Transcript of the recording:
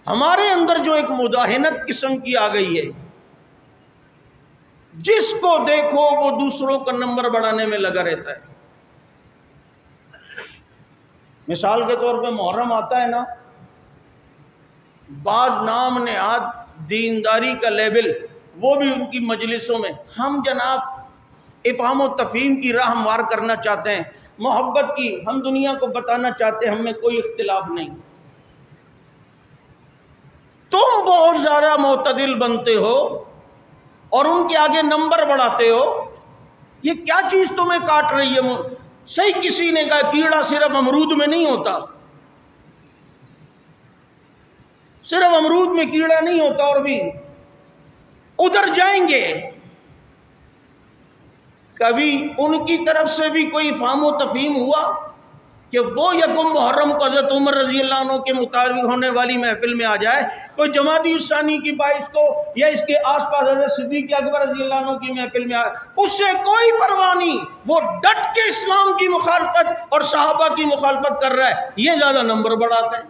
ہمارے اندر جو ایک مداہنت قسم کی آ گئی ہے، جس کو دیکھو وہ دوسروں کا نمبر بڑھانے میں لگا رہتا ہے۔ مثال کے طور پہ محرم آتا ہے نا، بعض نام نہاد دینداری کا لیبل وہ بھی ان کی مجلسوں میں، ہم جناب افہام و تفہیم کی راہ ہموار کرنا چاہتے ہیں، محبت کی، ہم دنیا کو بتانا چاہتے ہیں ہم میں کوئی اختلاف نہیں۔ تم بہت زیادہ معتدل بنتے ہو اور ان کے آگے نمبر بڑھاتے ہو، یہ کیا چیز تمہیں کاٹ رہی ہے؟ صحیح کسی نے کہا کیڑا صرف امرود میں نہیں ہوتا، صرف امرود میں کیڑا نہیں ہوتا، اور بھی ادھر جائیں گے۔ کبھی ان کی طرف سے بھی کوئی فہم و تفہیم ہوا کہ وہ یکم محرم کو حضرت عمر رضی اللہ عنہ کے مطابق ہونے والی محفل میں آ جائے، کوئی جمادی الثانی کی 22 کو یا اس کے آس پاس حضرت صدیق اکبر رضی اللہ عنہ کی محفل میں آئے، اس سے کوئی پرواہ نہیں، وہ ڈٹ کے اسلام کی مخالفت اور صحابہ کی مخالفت کر رہا ہے، یہ زیادہ نمبر بڑھاتا ہے۔